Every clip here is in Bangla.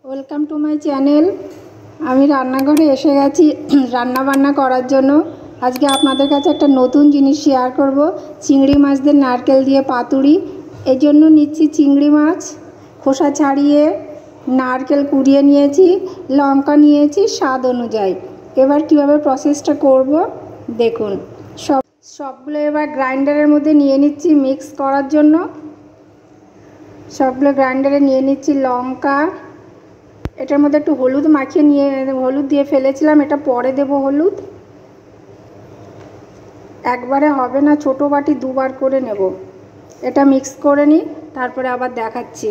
Welcome to my channel. আমি রান্নাঘরে এসে গেছি রান্না বান্না করার জন্য। আজকে আপনাদের কাছে একটা নতুন জিনিস শেয়ার করব, চিংড়ি মাছ দিয়ে নারকেল দিয়ে পাতুরি। এই জন্য নিচ্ছি চিংড়ি মাছ, খোসা ছাড়িয়ে, নারকেল কুড়িয়ে নিয়েছি, লঙ্কা নিয়েছি স্বাদ অনুযায়ী। এবার কিভাবে প্রসেসটা করব দেখুন। সবগুলো এবার গ্রাইন্ডারের মধ্যে নিয়ে নিচ্ছি মিক্স করার জন্য। সবগুলো গ্রাইন্ডারে নিয়ে নিচ্ছি। লঙ্কা, এটার মধ্যে একটু হলুদ মাখিয়ে নিয়ে হলুদ দিয়ে ফেলেছিলাম, এটা পরে দেব হলুদ। একবারে হবে না, ছোটো বাটি দুবার করে নেব। এটা মিক্স করে নিই, তারপরে আবার দেখাচ্ছি।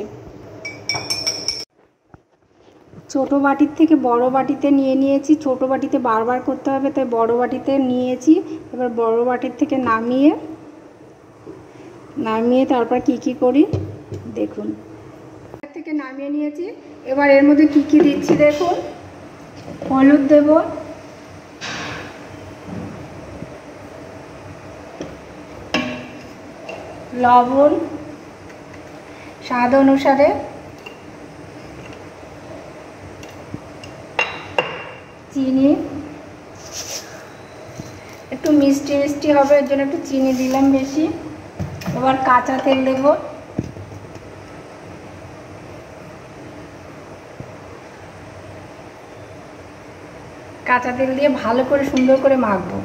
ছোটো বাটির থেকে বড় বাটিতে নিয়ে নিয়েছি। ছোটো বাটিতে বারবার করতে হবে, তাই বড় বাটিতে নিয়েছি। এবার বড় বাটির থেকে নামিয়ে তারপর কি করি দেখুন। থেকে নামিয়ে নিয়েছি। এবার এর মধ্যে কি দিচ্ছি দেখুন। হলুদ দেব, লবণ স্বাদ অনুসারে, চিনি, একটু মিষ্টি হবে এর জন্য একটু চিনি দিলাম বেশি। এবার কাঁচা তেল দেব, কাঁচা তেল দিয়ে ভালো করে সুন্দর করে মাখবো।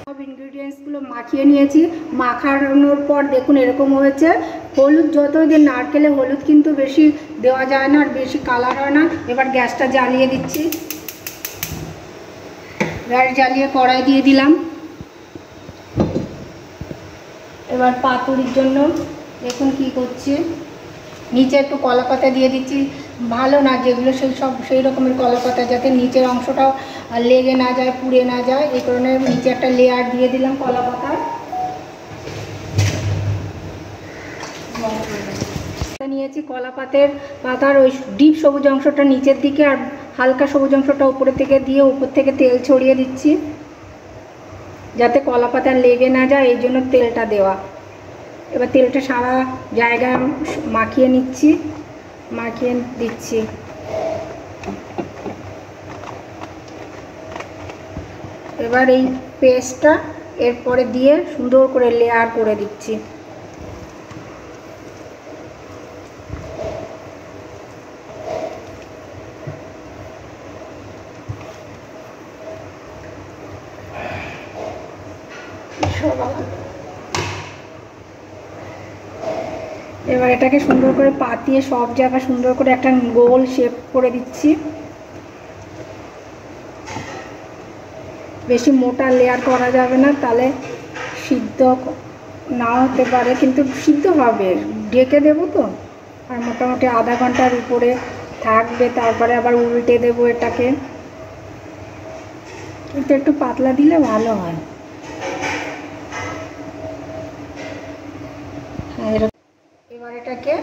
সব ইনগ্রিডিয়েন্টসগুলো মাখিয়ে নিয়েছি। মাখানোর পর দেখুন এরকম হয়েছে। হলুদ যতই দিন, নারকেলে হলুদ কিন্তু বেশি দেওয়া যায় না, আর বেশি কালার হয় না। এবার গ্যাসটা জ্বালিয়ে দিচ্ছি। গ্যাস জ্বালিয়ে কড়াই দিয়ে দিলাম। এবার পাতুরির জন্য দেখুন কি করছি। নিচে একটু কলা পাতা দিয়ে দিচ্ছি, ভালো না যেগুলো সেই রকমের কলা পাতা, যাতে নিচের অংশটাও লেগে না যায়, পুড়ে না যায়, এই কারণে নিচে একটা লেয়ার দিয়ে দিলাম কলা পাতার। নিয়েছি কলা পাতার ওই ডিপ সবুজ অংশটা নিচের দিকে, আর হালকা সবুজ অংশটা উপরের থেকে দিয়ে উপর থেকে তেল ছড়িয়ে দিচ্ছি, যাতে কলা পাতা লেগে না যায়, এই জন্য তেলটা দেওয়া। এবার তেলটা সারা জায়গায় মাখিয়ে দিচ্ছি। এবার এই পেস্টটা এরপরে দিয়ে সুন্দর করে লেয়ার করে দিচ্ছি। এবার এটাকে সুন্দর করে পাতিয়ে সব জায়গায় সুন্দর করে একটা গোল শেপ করে দিচ্ছি। বেশি মোটা লেয়ার করা যাবে না, তাহলে সিদ্ধ নাও হতে পারে, কিন্তু সিদ্ধ হবে। ঢেকে দেবো তো, আর মোটামুটি আধা ঘন্টার উপরে থাকবে। তারপরে আবার উল্টে দেবো এটাকে, কিন্তু একটু পাতলা দিলে ভালো হয়। এবার এটাকে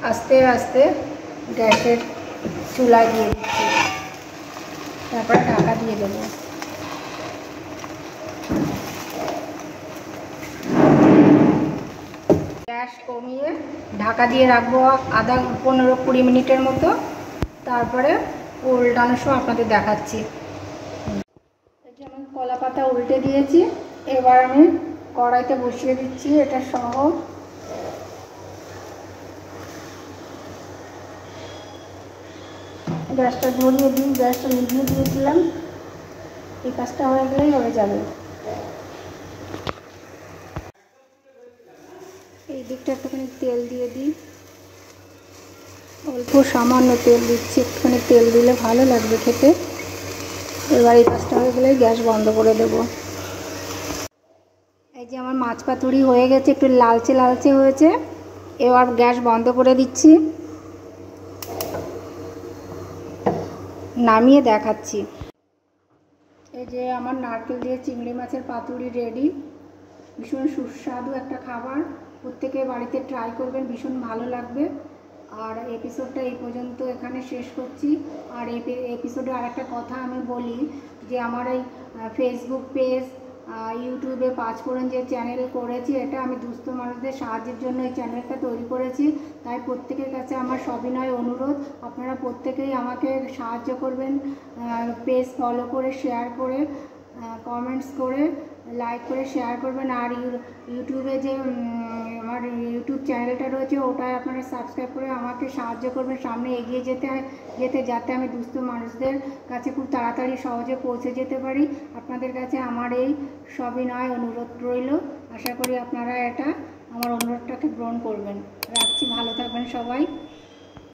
আস্তে আস্তে গ্যাসের চুলায় দিয়ে দিচ্ছি, তারপর ঢাকা দিয়ে দেবো। গ্যাস কমিয়ে ঢাকা দিয়ে রাখবো 15-20 মিনিটের মতো। তারপরে উল্টানোর সময় আপনাদের দেখাচ্ছি। যেমন কলা পাতা উল্টে দিয়েছি, এবার আমি কড়াইতে বসিয়ে দিচ্ছি এটা সহ। গ্যাসটা ধরিয়ে দিই, গ্যাসটা নিভিয়ে দিয়েছিলাম। এই কাজটা হয়ে গেলেই হয়ে যাবে। এই দিকটা একটুখানি তেল দিয়ে দিই, অল্প সামান্য তেল দিচ্ছি, একটুখানি তেল দিলে ভালো লাগবে খেতে। এবার এই কাজটা হয়ে গেলে গ্যাস বন্ধ করে দেব। এই যে আমার মাছ পাতুরি হয়ে গেছে, একটু লালচে লালচে হয়েছে। এবার গ্যাস বন্ধ করে দিচ্ছি, নামিয়ে দেখাচ্ছি। এই যে আমার নারকেল দিয়ে চিংড়ি মাছের পাতুরি রেডি। ভীষণ সুস্বাদু একটা খাবার, প্রত্যেকে বাড়িতে ট্রাই করবেন, ভীষণ ভালো লাগবে। আর এপিসোডটা এই পর্যন্ত এখানে শেষ করছি। আর এই এপিসোডে আরেকটা কথা আমি বলি, যে আমার এই ফেসবুক পেজ ইউটিউবে পাঁচফোড়ন যে চ্যানেল করেছি, এটা আমি দুস্থ মানুষদের সাহায্যের জন্য এই চ্যানেলটা তৈরি করেছি। তাই প্রত্যেকের কাছে আমার সবিনয় অনুরোধ, আপনারা প্রত্যেকেই আমাকে সাহায্য করবেন, পেজ ফলো করে, শেয়ার করে, কমেন্টস করে, লাইক করে শেয়ার করবেন। আর ইউটিউবে যে আমার ইউটিউব চ্যানেলটা রয়েছে ওটায় আপনারা সাবস্ক্রাইব করে আমাকে সাহায্য করবেন সামনে এগিয়ে যাতে আমি দুস্থ মানুষদের কাছে খুব তাড়াতাড়ি সহজে পৌঁছে যেতে পারি। আপনাদের কাছে আমার এই সবিনয় অনুরোধ রইল। আশা করি আপনারা এটা আমার অনুরোধটাকে গ্রহণ করবেন। রাখছি, ভালো থাকবেন সবাই।